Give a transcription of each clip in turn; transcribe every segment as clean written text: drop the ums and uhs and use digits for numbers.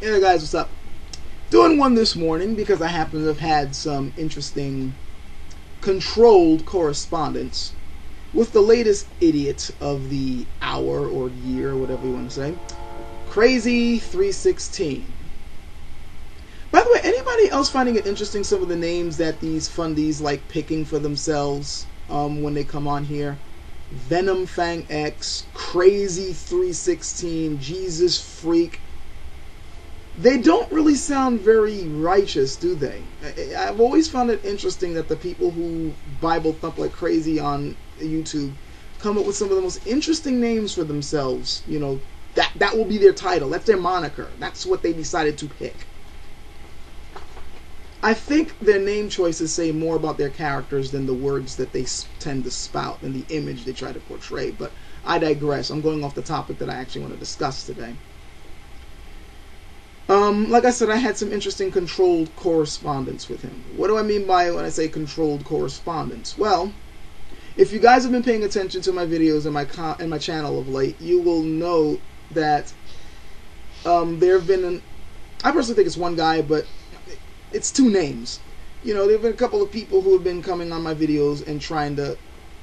Hey guys, what's up? Doing one this morning because I happen to have had some interesting controlled correspondence with the latest idiot of the hour or year, or whatever you want to say, Krazie316. By the way, anybody else finding it interesting some of the names that these fundies like picking for themselves when they come on here? Venom Fang X, Krazie316, Jesus Freak. They don't really sound very righteous, do they? I've always found it interesting that the people who Bible thump like crazy on YouTube come up with some of the most interesting names for themselves. You know, that will be their title. That's their moniker. That's what they decided to pick. I think their name choices say more about their characters than the words that they tend to spout and the image they try to portray. But I digress. I'm going off the topic that I actually want to discuss today. Like I said, I had some interesting controlled correspondence with him. What do I mean by when I say controlled correspondence? Well, if you guys have been paying attention to my videos and my channel of late, you will know that there have been I personally think it's one guy, but it's two names. You know, there have been a couple of people who have been coming on my videos and trying to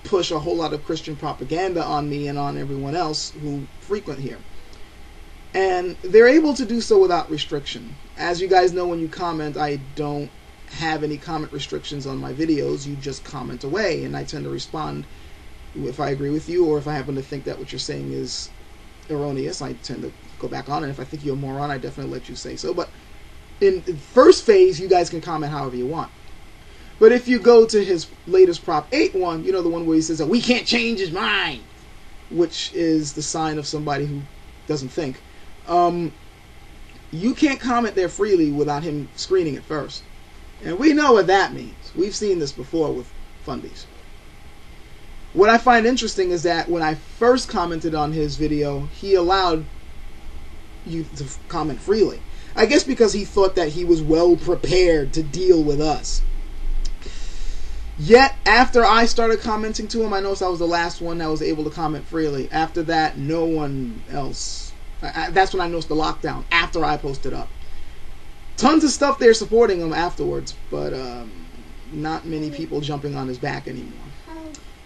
push a whole lot of Christian propaganda on me and on everyone else who frequent here. And they're able to do so without restriction. As you guys know, when you comment, I don't have any comment restrictions on my videos. You just comment away, and I tend to respond if I agree with you, or if I happen to think that what you're saying is erroneous, I tend to go back on, and if I think you're a moron, I definitely let you say so. But in first phase, you guys can comment however you want. But if you go to his latest Prop 8 one, you know, the one where he says that we can't change his mind, which is the sign of somebody who doesn't think. You can't comment there freely without him screening it first. And we know what that means. We've seen this before with fundies. What I find interesting is that when I first commented on his video, he allowed you to comment freely. I guess because he thought that he was well prepared to deal with us. Yet, after I started commenting to him, I noticed I was the last one that was able to comment freely. After that, no one else. That's when I noticed the lockdown, after I posted up. Tons of stuff there supporting him afterwards, but not many people jumping on his back anymore.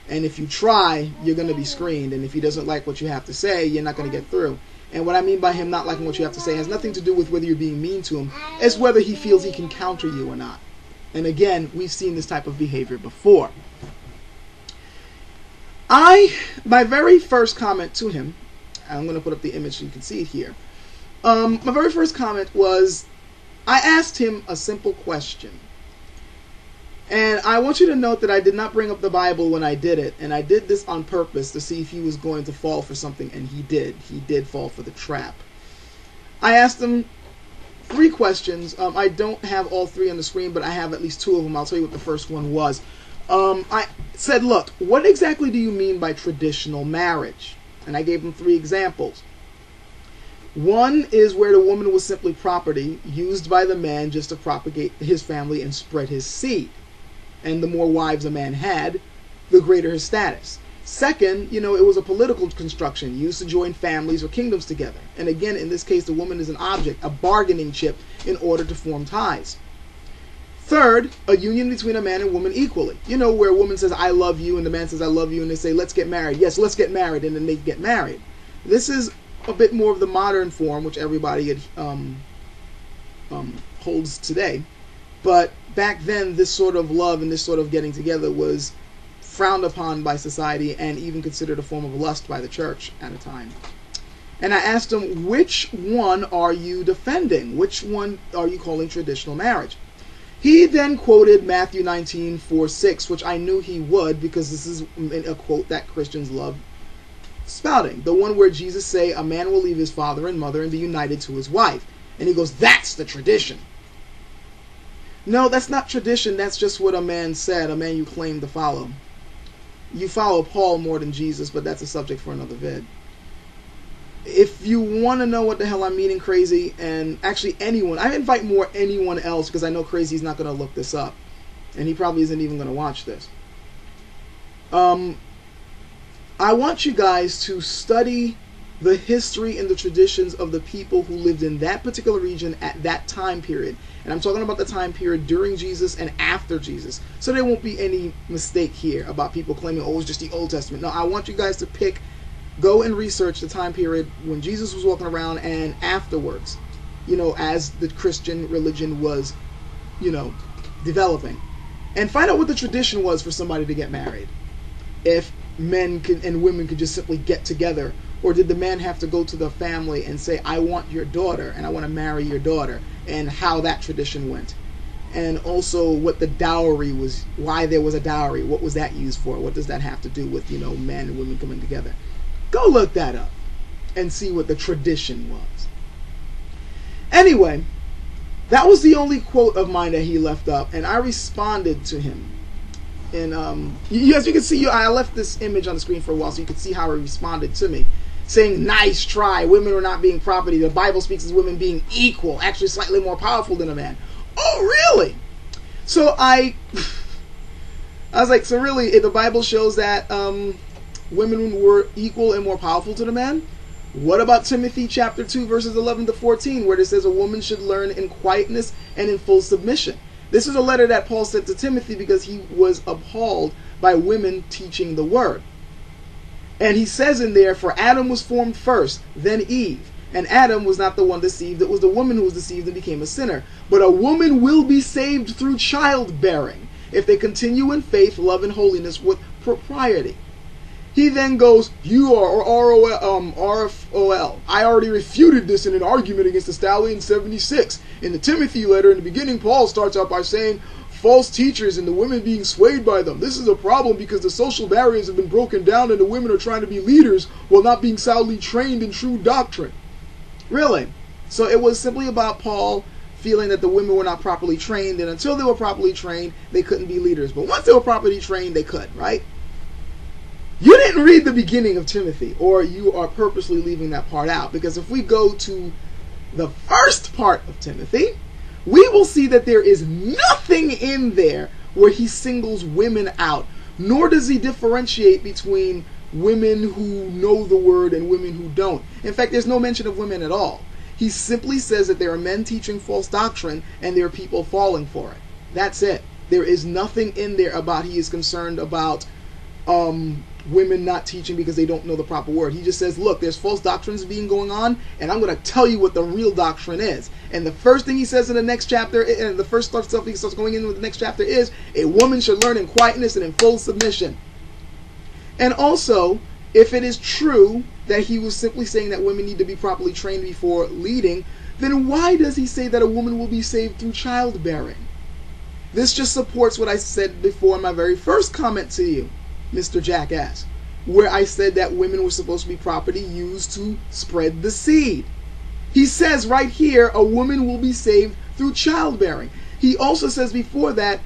And if you try, you're going to be screened, and if he doesn't like what you have to say, you're not going to get through. And what I mean by him not liking what you have to say has nothing to do with whether you're being mean to him, it's whether he feels he can counter you or not. And again, we've seen this type of behavior before. My very first comment to him, I'm going to put up the image so you can see it here. My very first comment was, I asked him a simple question. And I want you to note that I did not bring up the Bible when I did it. And I did this on purpose to see if he was going to fall for something, and he did. He did fall for the trap. I asked him 3 questions. I don't have all 3 on the screen, but I have at least 2 of them. I'll tell you what the first one was. I said, look, what exactly do you mean by traditional marriage? And I gave him 3 examples. One is where the woman was simply property used by the man just to propagate his family and spread his seed. And the more wives a man had, the greater his status. Second, you know, it was a political construction used to join families or kingdoms together. And again, in this case, the woman is an object, a bargaining chip in order to form ties. Third, a union between a man and woman equally. You know, where a woman says, I love you, and the man says, I love you, and they say, let's get married. Yes, let's get married, and then they get married. This is a bit more of the modern form, which everybody holds today. But back then, this sort of love and this sort of getting together was frowned upon by society and even considered a form of lust by the church at a time. And I asked him, which one are you defending? Which one are you calling traditional marriage? He then quoted Matthew 19:4-6, which I knew he would, because this is a quote that Christians love spouting. The one where Jesus say, a man will leave his father and mother and be united to his wife. And he goes, that's the tradition. No, that's not tradition. That's just what a man said, a man you claim to follow. You follow Paul more than Jesus, but that's a subject for another vid. If you want to know what the hell I'm meaning, Krazie, and actually anyone, I invite more anyone else, because I know Krazie's not going to look this up, and he probably isn't even going to watch this. I want you guys to study the history and the traditions of the people who lived in that particular region at that time period. And I'm talking about the time period during Jesus and after Jesus. So there won't be any mistake here about people claiming, oh, it's just the Old Testament. No, I want you guys to go and research the time period when Jesus was walking around and afterwards, as the Christian religion was, developing. And find out what the tradition was for somebody to get married. If men and women could just simply get together, or did the man have to go to the family and say, I want your daughter and I want to marry your daughter, and how that tradition went. And also what the dowry was, why there was a dowry, what was that used for, what does that have to do with, men and women coming together. Go look that up and see what the tradition was. Anyway, that was the only quote of mine that he left up, and I responded to him. And as you can see, I left this image on the screen for a while so you could see how he responded to me, saying, nice try, women are not being property, the Bible speaks as women being equal, actually slightly more powerful than a man. Oh, really? So I was like, so really, the Bible shows that women were equal and more powerful to the man? What about Timothy chapter 2 verses 11 to 14, where it says a woman should learn in quietness and in full submission? This is a letter that Paul sent to Timothy because he was appalled by women teaching the word. And he says in there, for Adam was formed first, then Eve. And Adam was not the one deceived, it was the woman who was deceived and became a sinner. But a woman will be saved through childbearing, if they continue in faith, love, and holiness with propriety. He then goes, you are RFOL. I already refuted this in an argument against the Stallion 76. In the Timothy letter, in the beginning, Paul starts out by saying, false teachers and the women being swayed by them. This is a problem because the social barriers have been broken down and the women are trying to be leaders while not being soundly trained in true doctrine. Really? So it was simply about Paul feeling that the women were not properly trained, and until they were properly trained, they couldn't be leaders. But once they were properly trained, they could, right? You didn't read the beginning of Timothy, or you are purposely leaving that part out, because if we go to the first part of Timothy, we will see that there is nothing in there where he singles women out, nor does he differentiate between women who know the word and women who don't. In fact, there's no mention of women at all. He simply says that there are men teaching false doctrine and there are people falling for it. That's it. There is nothing in there about he is concerned about women not teaching because they don't know the proper word. He just says, look, there's false doctrines being going on, and I'm going to tell you what the real doctrine is. And the first thing he says in the next chapter, and the first stuff he starts going in with the next chapter is, a woman should learn in quietness and in full submission. And also, if it is true that he was simply saying that women need to be properly trained before leading, then why does he say that a woman will be saved through childbearing? This just supports what I said before in my very first comment to you, Mr. Jackass, where I said that women were supposed to be property used to spread the seed. He says right here, a woman will be saved through childbearing. He also says before that,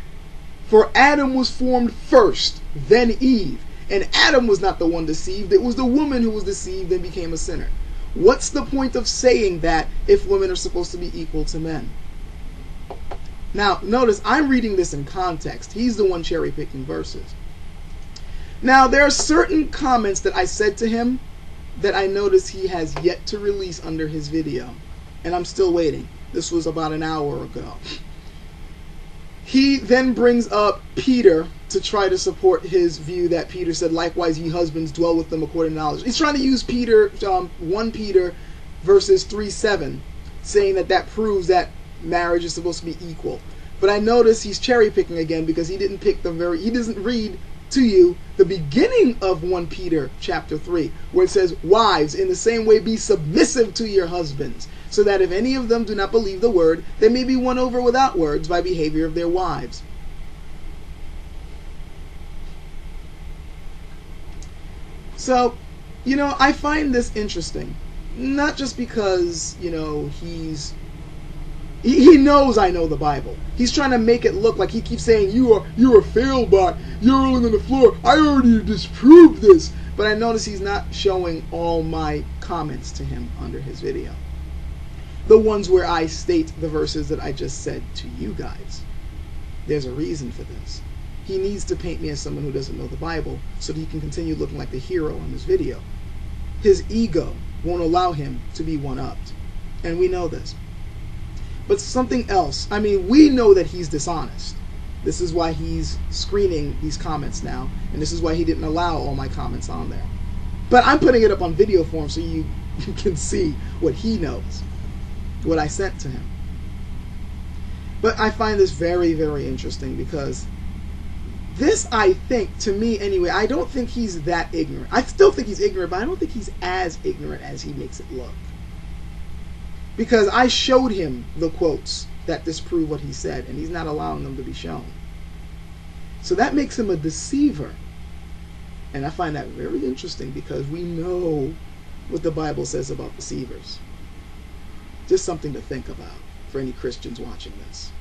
for Adam was formed first, then Eve. And Adam was not the one deceived, it was the woman who was deceived and became a sinner. What's the point of saying that if women are supposed to be equal to men? Now, notice I'm reading this in context. He's the one cherry-picking verses. Now, there are certain comments that I said to him that I noticed he has yet to release under his video. And I'm still waiting. This was about an hour ago. He then brings up Peter to try to support his view that Peter said, likewise ye husbands dwell with them according to knowledge. He's trying to use Peter, 1 Peter verses 3:7, saying that that proves that marriage is supposed to be equal. But I notice he's cherry picking again because he didn't pick he doesn't read to you the beginning of 1 Peter chapter 3, where it says, wives, in the same way be submissive to your husbands, so that if any of them do not believe the word, they may be won over without words by behavior of their wives. So, I find this interesting, not just because, he knows I know the Bible. He's trying to make it look like he keeps saying, you're a fail bot, you're rolling on the floor, I already disproved this. But I notice he's not showing all my comments to him under his video. The ones where I state the verses that I just said to you guys. There's a reason for this. He needs to paint me as someone who doesn't know the Bible so that he can continue looking like the hero on this video. His ego won't allow him to be one-upped. And we know this. But something else. I mean, we know that he's dishonest. This is why he's screening these comments now. And this is why he didn't allow all my comments on there. But I'm putting it up on video form so you can see what he knows, what I sent to him. But I find this very, very interesting because this, I think, to me anyway, I don't think he's that ignorant. I still think he's ignorant, but I don't think he's as ignorant as he makes it look. Because I showed him the quotes that disprove what he said, and he's not allowing them to be shown. So that makes him a deceiver. And I find that very interesting because we know what the Bible says about deceivers. Just something to think about for any Christians watching this.